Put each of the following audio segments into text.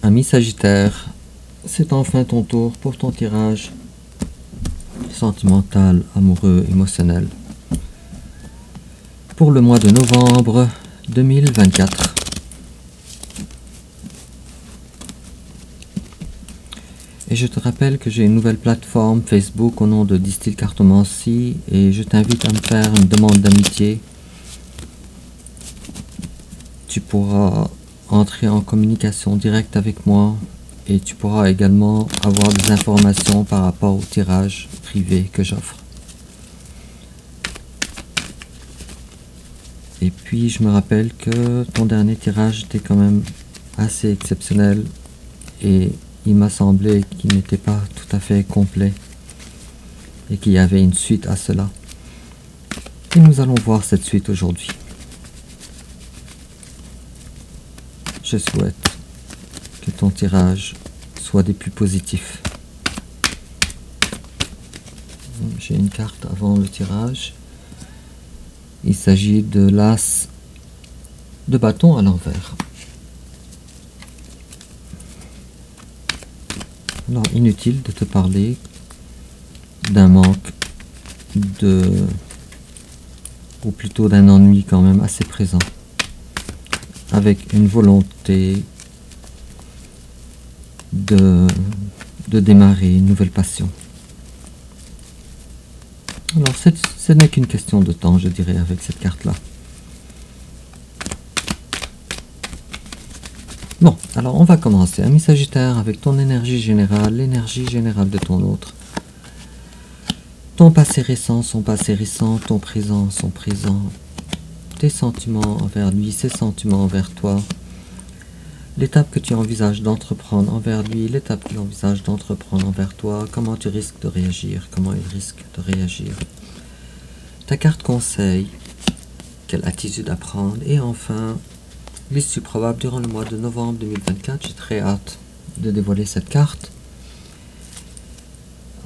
Ami Sagittaire, c'est enfin ton tour pour ton tirage sentimental, amoureux, émotionnel pour le mois de novembre 2024. Et je te rappelle que j'ai une nouvelle plateforme Facebook au nom de Distill Cartomancie et je t'invite à me faire une demande d'amitié. Tu pourras entrer en communication directe avec moi et tu pourras également avoir des informations par rapport au tirage privé que j'offre. Et puis je me rappelle que ton dernier tirage était quand même assez exceptionnel et il m'a semblé qu'il n'était pas tout à fait complet et qu'il y avait une suite à cela. Et nous allons voir cette suite aujourd'hui. Je souhaite que ton tirage soit des plus positifs. J'ai une carte avant le tirage. Il s'agit de l'as de bâton à l'envers. Alors, inutile de te parler d'un manque ou plutôt d'un ennui quand même assez présent, avec une volonté de démarrer une nouvelle passion. Alors, ce n'est qu'une question de temps, je dirais, avec cette carte-là. Bon, alors on va commencer. Ami Sagittaire, avec ton énergie générale, l'énergie générale de ton autre. Ton passé récent, son passé récent, ton présent, son présent. Tes sentiments envers lui, ses sentiments envers toi. L'étape que tu envisages d'entreprendre envers lui, l'étape qu'il envisage d'entreprendre envers toi. Comment tu risques de réagir, comment il risque de réagir. Ta carte conseil, quelle attitude à prendre. Et enfin, l'issue probable durant le mois de novembre 2024. J'ai très hâte de dévoiler cette carte.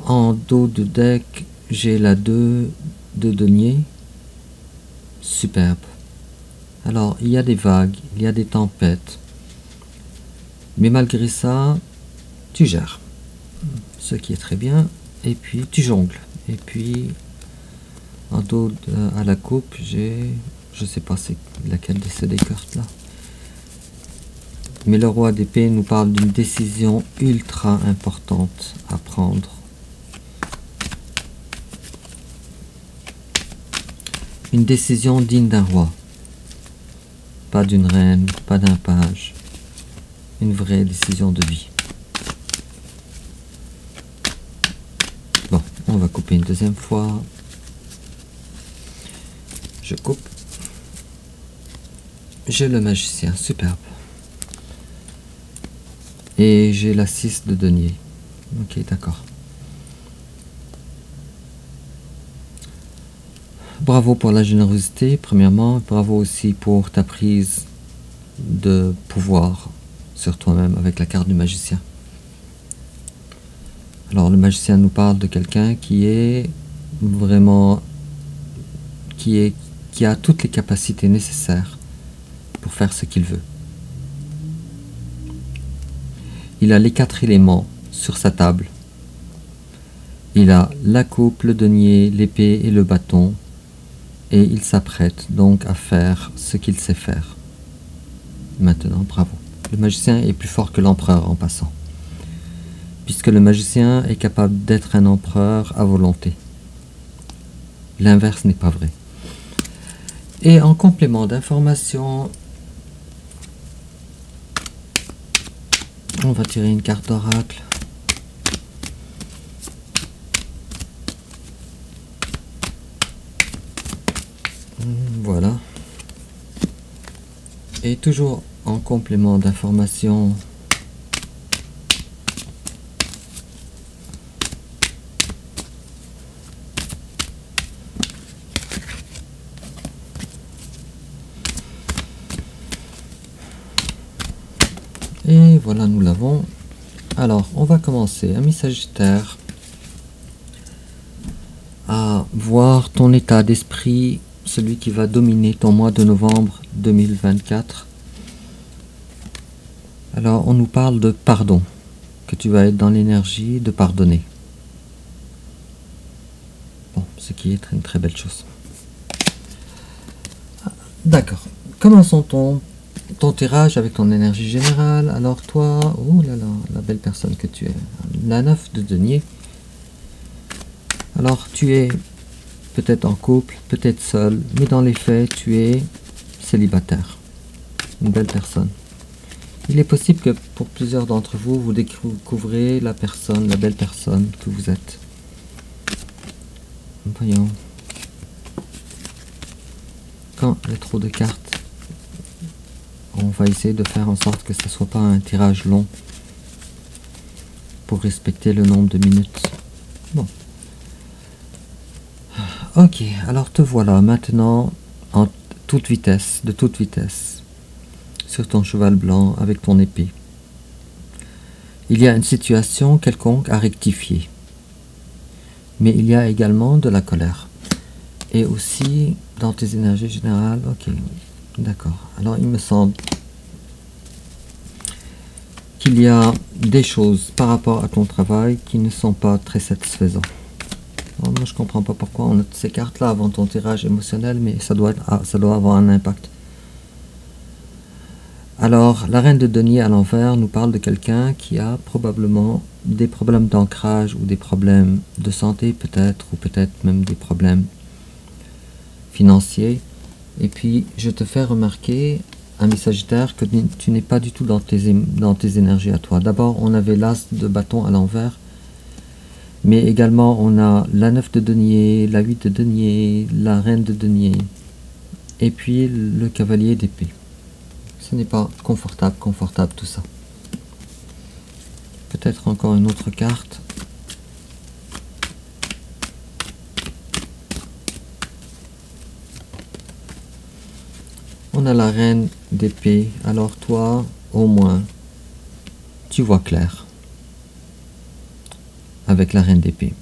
En dos de deck, j'ai la 2 de denier. Superbe. Alors, il y a des vagues, il y a des tempêtes. Mais malgré ça, tu gères. Ce qui est très bien. Et puis, tu jongles. Et puis, en dos à la coupe, j'ai... Je sais pas c'est laquelle de ces deux cartes là. Mais le roi d'épée nous parle d'une décision ultra importante à prendre. Une décision digne d'un roi. Pas d'une reine, pas d'un page. Une vraie décision de vie. Bon, on va couper une deuxième fois. Je coupe. J'ai le magicien, superbe. Et j'ai la 6 de denier. Ok, d'accord. Bravo pour la générosité, premièrement. Bravo aussi pour ta prise de pouvoir sur toi-même avec la carte du magicien. Alors, le magicien nous parle de quelqu'un qui est vraiment... qui a toutes les capacités nécessaires pour faire ce qu'il veut. Il a les 4 éléments sur sa table. Il a la coupe, le denier, l'épée et le bâton. Et il s'apprête donc à faire ce qu'il sait faire. Maintenant, bravo. Le magicien est plus fort que l'empereur en passant. Puisque le magicien est capable d'être un empereur à volonté. L'inverse n'est pas vrai. Et en complément d'information, on va tirer une carte d'oracle. Voilà. Et toujours en complément d'information, et voilà, nous l'avons. Alors, on va commencer, ami Sagittaire, à voir ton état d'esprit, celui qui va dominer ton mois de novembre 2024. Alors, on nous parle de pardon, que tu vas être dans l'énergie de pardonner. Bon, ce qui est une très belle chose. D'accord. Commençons ton tirage avec ton énergie générale. Alors toi, oh là là, la belle personne que tu es. La 9 de denier. Alors tu es peut-être en couple, peut-être seul, mais dans les faits, tu es célibataire. Une belle personne. Il est possible que pour plusieurs d'entre vous, vous découvrez la personne, la belle personne que vous êtes. Voyons. Quand il y a trop de cartes, on va essayer de faire en sorte que ce ne soit pas un tirage long pour respecter le nombre de minutes. Bon. Ok, alors te voilà maintenant en toute vitesse, de toute vitesse, sur ton cheval blanc avec ton épée. Il y a une situation quelconque à rectifier, mais il y a également de la colère. Et aussi dans tes énergies générales, ok, d'accord. Alors il me semble qu'il y a des choses par rapport à ton travail qui ne sont pas très satisfaisantes. Moi je comprends pas pourquoi on a ces cartes là avant ton tirage émotionnel, mais ça doit avoir un impact. Alors la reine de denier à l'envers nous parle de quelqu'un qui a probablement des problèmes d'ancrage ou des problèmes de santé peut-être, ou peut-être même des problèmes financiers. Et puis je te fais remarquer, ami Sagittaire, que tu n'es pas du tout dans tes énergies à toi. D'abord on avait l'as de bâton à l'envers, mais également on a la 9 de denier, la 8 de denier, la reine de denier, et puis le cavalier d'épée. Ce n'est pas confortable tout ça. Peut-être encore une autre carte. On a la reine d'épée. Alors toi, au moins, tu vois clair avec la reine d'épée.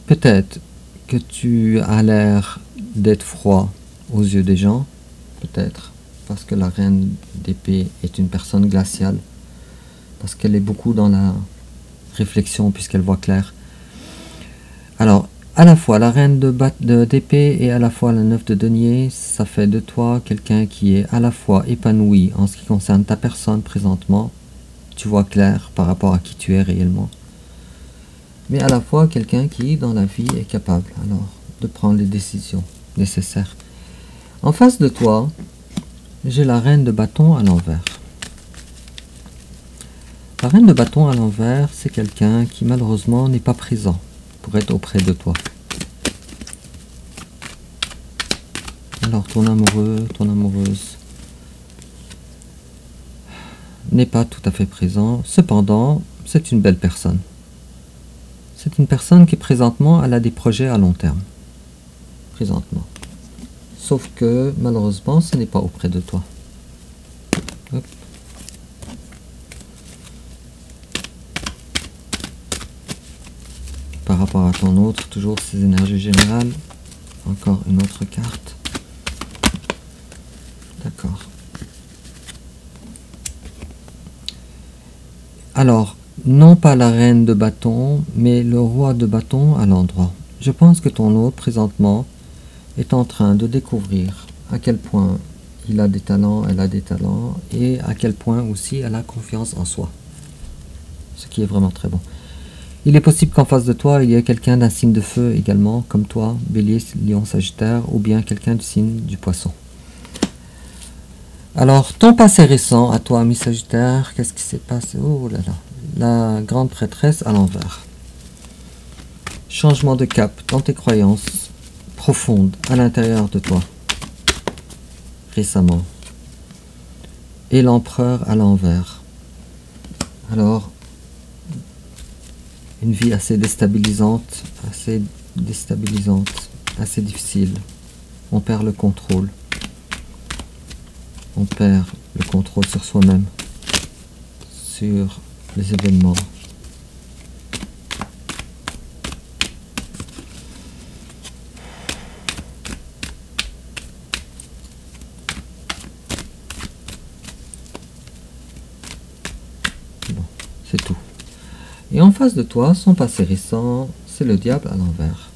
Peut-être que tu as l'air d'être froid aux yeux des gens, peut-être, parce que la reine d'épée est une personne glaciale, parce qu'elle est beaucoup dans la réflexion puisqu'elle voit clair. Alors, à la fois la reine d'épée et à la fois la 9 de denier, ça fait de toi quelqu'un qui est à la fois épanoui en ce qui concerne ta personne présentement, tu vois clair par rapport à qui tu es réellement, mais à la fois quelqu'un qui, dans la vie, est capable alors de prendre les décisions nécessaires. En face de toi, j'ai la reine de bâton à l'envers. La reine de bâton à l'envers, c'est quelqu'un qui malheureusement n'est pas présent pour être auprès de toi. Alors ton amoureux, ton amoureuse n'est pas tout à fait présent. Cependant, c'est une belle personne. C'est une personne qui présentement elle a des projets à long terme. Présentement. Sauf que malheureusement, ce n'est pas auprès de toi. Hop. Par rapport à ton autre, toujours ces énergies générales. Encore une autre carte. D'accord. Alors, non pas la reine de bâton, mais le roi de bâton à l'endroit. Je pense que ton autre, présentement, est en train de découvrir à quel point il a des talents, elle a des talents, et à quel point aussi elle a confiance en soi. Ce qui est vraiment très bon. Il est possible qu'en face de toi, il y ait quelqu'un d'un signe de feu également, comme toi, Bélier, Lion, Sagittaire, ou bien quelqu'un du signe du Poisson. Alors, ton passé récent, à toi, ami Sagittaire, qu'est-ce qui s'est passé? Oh là là, la grande prêtresse à l'envers. Changement de cap dans tes croyances profondes à l'intérieur de toi, récemment. Et l'empereur à l'envers. Alors, une vie assez déstabilisante, assez difficile. On perd le contrôle. On perd le contrôle sur soi-même, sur les événements. Bon, c'est tout. Et en face de toi, son passé récent, c'est le diable à l'envers.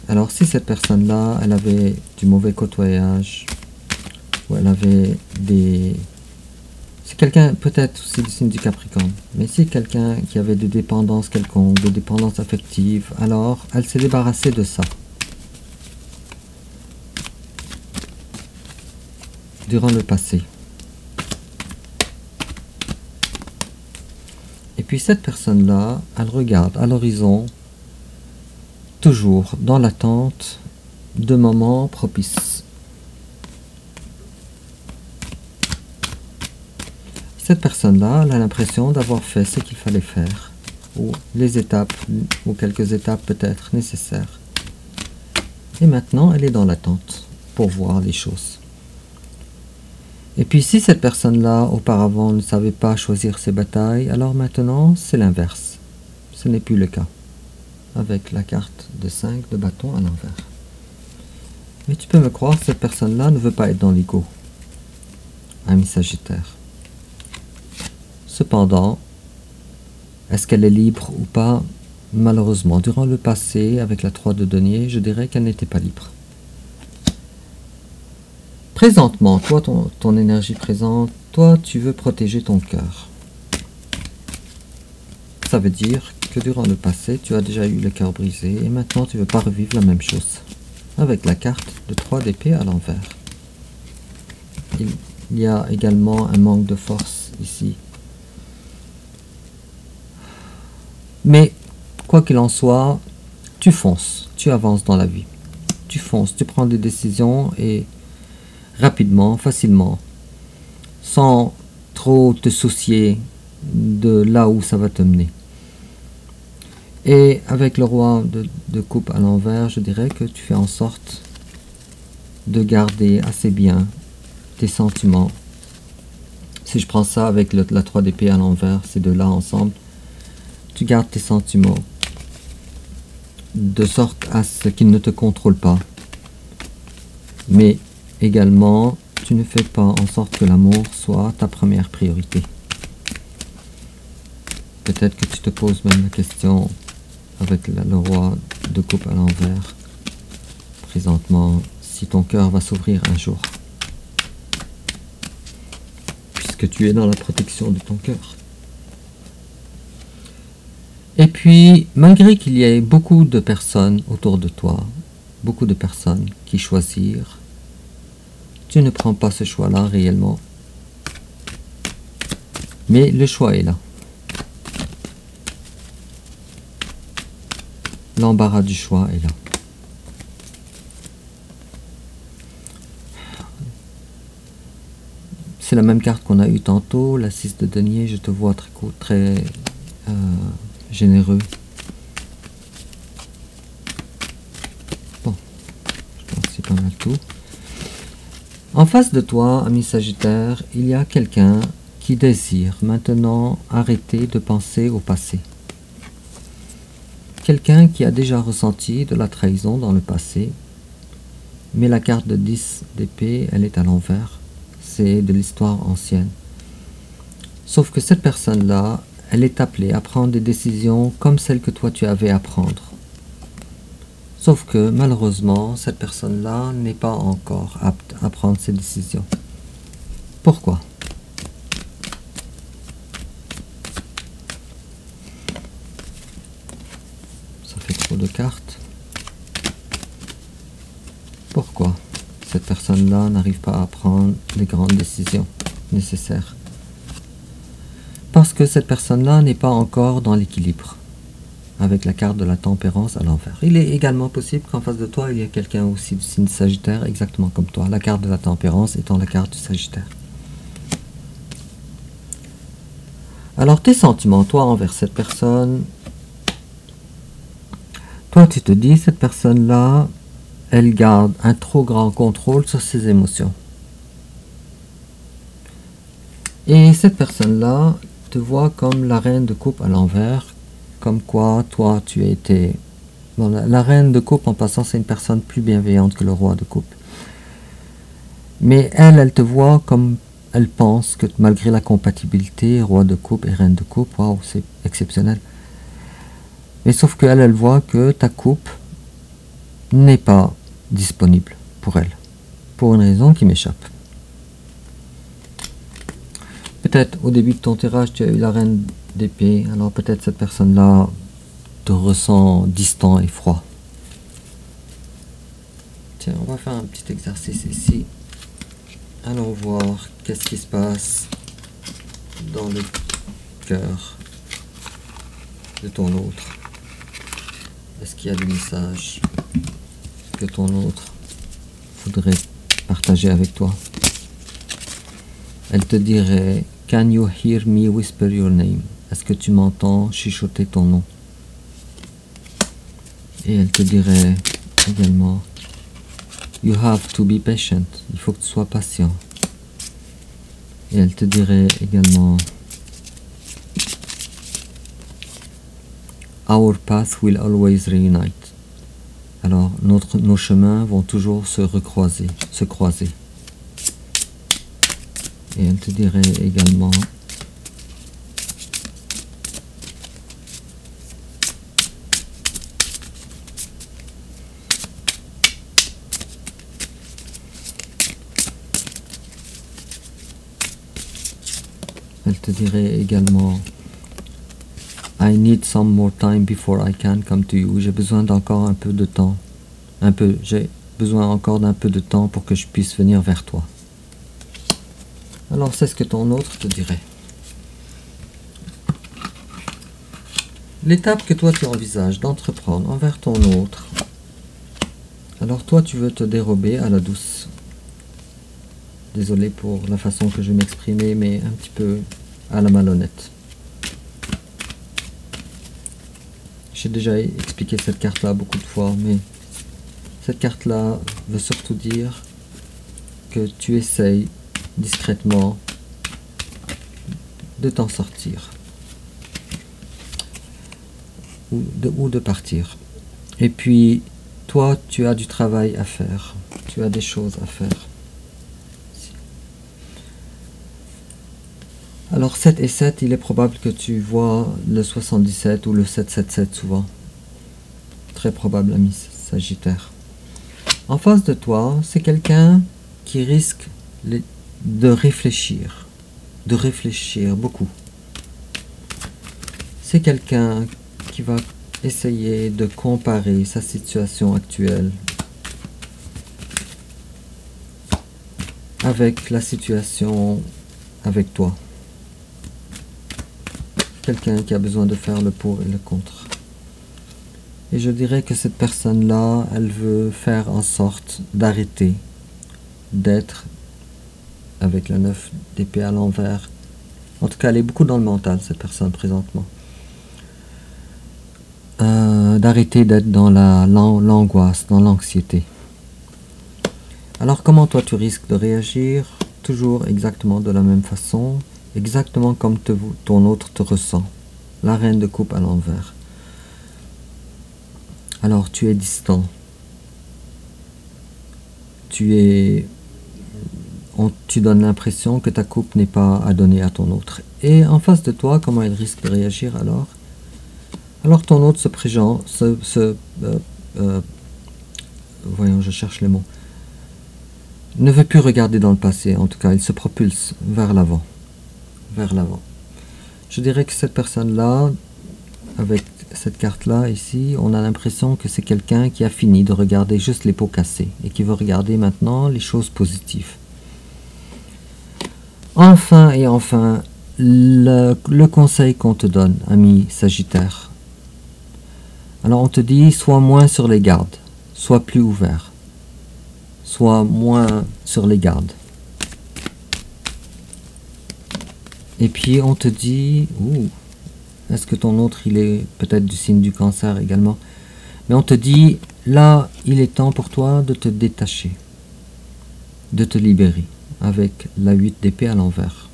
Alors si cette personne-là, elle avait du mauvais côtoyage, ou elle avait des... C'est quelqu'un, peut-être aussi du signe du Capricorne, mais si quelqu'un qui avait des dépendances quelconques, des dépendances affectives, alors elle s'est débarrassée de ça. Durant le passé. Et puis cette personne-là, elle regarde à l'horizon, toujours dans l'attente de moments propices. Cette personne-là, elle a l'impression d'avoir fait ce qu'il fallait faire, ou les étapes, ou quelques étapes peut-être nécessaires. Et maintenant, elle est dans l'attente pour voir les choses. Et puis si cette personne-là, auparavant, ne savait pas choisir ses batailles, alors maintenant, c'est l'inverse. Ce n'est plus le cas. Avec la carte de 5 de bâton à l'envers. Mais tu peux me croire, cette personne-là ne veut pas être dans l'ego. Ami Sagittaire. Cependant, est-ce qu'elle est libre ou pas? Malheureusement, durant le passé, avec la 3 de denier, je dirais qu'elle n'était pas libre. Présentement, toi, ton énergie présente, toi, tu veux protéger ton cœur. Ça veut dire que durant le passé, tu as déjà eu le cœur brisé et maintenant, tu ne veux pas revivre la même chose. Avec la carte de 3 d'épée à l'envers. Il y a également un manque de force ici. Mais, quoi qu'il en soit, tu fonces, tu avances dans la vie. Tu fonces, tu prends des décisions et rapidement, facilement, sans trop te soucier de là où ça va te mener. Et avec le roi de coupe à l'envers, je dirais que tu fais en sorte de garder assez bien tes sentiments. Si je prends ça avec la 3 d'épée à l'envers, ces deux-là ensemble, tu gardes tes sentiments de sorte à ce qu'ils ne te contrôlent pas. Mais également, tu ne fais pas en sorte que l'amour soit ta première priorité. Peut-être que tu te poses même la question avec le roi de coupe à l'envers, présentement, si ton cœur va s'ouvrir un jour. Puisque tu es dans la protection de ton cœur. Et puis, malgré qu'il y ait beaucoup de personnes autour de toi, beaucoup de personnes qui choisirent, tu ne prends pas ce choix-là réellement. Mais le choix est là. L'embarras du choix est là. C'est la même carte qu'on a eue tantôt, la 6 de denier, je te vois très généreux. Bon, je pense que c'est pas mal tout. En face de toi, ami Sagittaire, il y a quelqu'un qui désire maintenant arrêter de penser au passé. Quelqu'un qui a déjà ressenti de la trahison dans le passé, mais la carte de 10 d'épée, elle est à l'envers. C'est de l'histoire ancienne. Sauf que cette personne-là, elle est appelée à prendre des décisions comme celles que toi tu avais à prendre. Sauf que malheureusement, cette personne-là n'est pas encore apte à prendre ces décisions. Pourquoi? Ça fait trop de cartes. Pourquoi cette personne-là n'arrive pas à prendre les grandes décisions nécessaires? Parce que cette personne-là n'est pas encore dans l'équilibre, avec la carte de la tempérance à l'envers. Il est également possible qu'en face de toi, il y ait quelqu'un aussi du signe Sagittaire, exactement comme toi, la carte de la tempérance étant la carte du Sagittaire. Alors tes sentiments, toi envers cette personne, toi tu te dis, cette personne-là, elle garde un trop grand contrôle sur ses émotions. Et cette personne-là te voit comme la reine de coupe à l'envers, comme quoi toi tu as été... Bon, la reine de coupe en passant, c'est une personne plus bienveillante que le roi de coupe. Mais elle te voit comme elle pense que malgré la compatibilité, roi de coupe et reine de coupe, waouh, c'est exceptionnel. Mais sauf qu'elle, elle voit que ta coupe n'est pas disponible pour elle, pour une raison qui m'échappe. Peut-être au début de ton tirage, tu as eu la reine d'épée, alors peut-être cette personne-là te ressent distant et froid. Tiens, on va faire un petit exercice ici. Allons voir qu'est-ce qui se passe dans le cœur de ton autre. Est-ce qu'il y a des messages que ton autre voudrait partager avec toi? Elle te dirait « Can you hear me whisper your name ?» Est-ce que tu m'entends chuchoter ton nom? Et elle te dirait également « You have to be patient » Il faut que tu sois patient. Et elle te dirait également « Our path will always reunite » Alors, nos chemins vont toujours se croiser. Et elle te dirait également I need some more time before I can come to you. J'ai besoin d'encore un peu de temps. J'ai besoin encore d'un peu de temps pour que je puisse venir vers toi. Alors c'est ce que ton autre te dirait. L'étape que toi tu envisages d'entreprendre envers ton autre. Alors toi tu veux te dérober à la douce. Désolé pour la façon que je m'exprimais, mais un petit peu à la malhonnête. J'ai déjà expliqué cette carte-là beaucoup de fois, mais cette carte-là veut surtout dire que tu essayes discrètement de t'en sortir ou de partir. Et puis, toi, tu as du travail à faire, tu as des choses à faire. Alors 7 et 7, il est probable que tu vois le 77 ou le 777 souvent. Très probable, ami Sagittaire. En face de toi, c'est quelqu'un qui risque de réfléchir beaucoup. C'est quelqu'un qui va essayer de comparer sa situation actuelle avec la situation avec toi. Quelqu'un qui a besoin de faire le pour et le contre. Et je dirais que cette personne-là, elle veut faire en sorte d'arrêter d'être avec la 9 d'épée à l'envers. En tout cas, elle est beaucoup dans le mental, cette personne, présentement. D'arrêter d'être dans l'angoisse, dans l'anxiété. Alors, comment toi, tu risques de réagir? Toujours exactement de la même façon. Exactement comme ton autre te ressent. La reine de coupe à l'envers. Alors tu es distant. Tu donnes l'impression que ta coupe n'est pas à donner à ton autre. Et en face de toi, comment il risque de réagir alors? Alors ton autre voyons, je cherche les mots. Ne veut plus regarder dans le passé. En tout cas, il se propulse vers l'avant. Je dirais que cette personne-là, avec cette carte-là ici, on a l'impression que c'est quelqu'un qui a fini de regarder juste les pots cassés et qui veut regarder maintenant les choses positives. Enfin et enfin, le conseil qu'on te donne, ami Sagittaire. Alors on te dit, sois moins sur les gardes, sois plus ouvert, sois moins sur les gardes. Et puis on te dit, est-ce que ton autre il est peut-être du signe du Cancer également? Mais on te dit, là il est temps pour toi de te détacher, de te libérer avec la 8 d'épée à l'envers.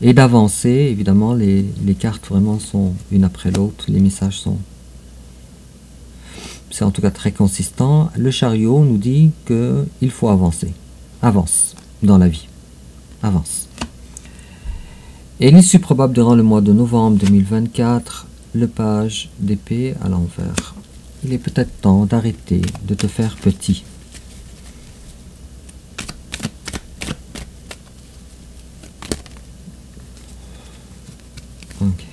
Et d'avancer, évidemment les cartes vraiment sont une après l'autre, les messages sont... C'est en tout cas très consistant. Le chariot nous dit qu'il faut avancer. Avance dans la vie. Avance. Et l'issue probable durant le mois de novembre 2024, le page d'épée à l'envers. Il est peut-être temps d'arrêter de te faire petit. Ok.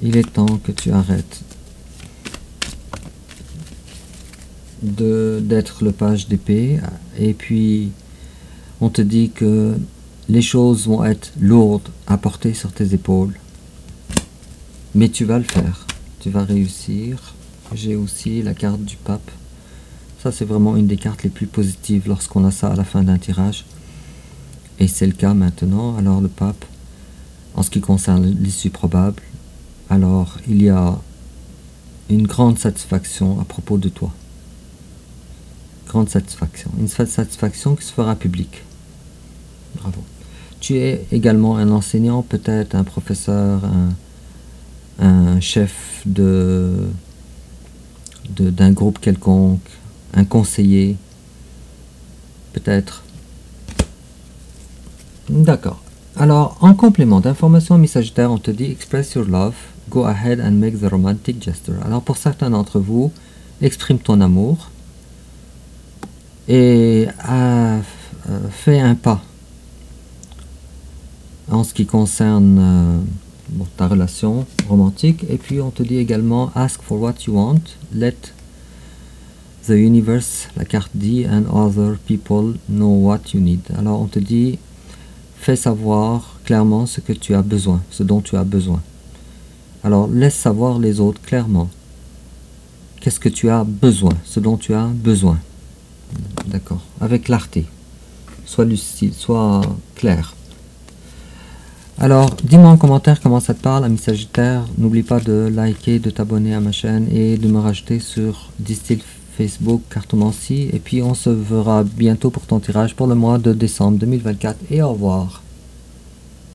Il est temps que tu arrêtes d'être le page d'épée, et puis on te dit que les choses vont être lourdes à porter sur tes épaules, mais tu vas le faire, tu vas réussir. J'ai aussi la carte du pape. Ça, c'est vraiment une des cartes les plus positives lorsqu'on a ça à la fin d'un tirage, et c'est le cas maintenant. Alors le pape, en ce qui concerne l'issue probable, alors il y a une grande satisfaction à propos de toi. Grande satisfaction. Une satisfaction qui se fera publique. Bravo. Tu es également un enseignant, peut-être un professeur, un chef d'un groupe quelconque, un conseiller, peut-être. D'accord. Alors, en complément d'informations mi Sagittaire, on te dit express your love, go ahead and make the romantic gesture. Alors, pour certains d'entre vous, exprime ton amour et fais un pas en ce qui concerne ta relation romantique. Et puis on te dit également ask for what you want, let the universe, la carte dit, and other people know what you need. Alors on te dit fais savoir clairement ce que tu as besoin, ce dont tu as besoin. Alors laisse savoir les autres clairement qu'est-ce que tu as besoin, ce dont tu as besoin. D'accord, avec clarté, sois lucide, sois clair. Alors, dis-moi en commentaire comment ça te parle, ami Sagittaire. N'oublie pas de liker, de t'abonner à ma chaîne et de me rajouter sur Distill Facebook, Cartomancie. Et puis, on se verra bientôt pour ton tirage pour le mois de décembre 2024. Et au revoir.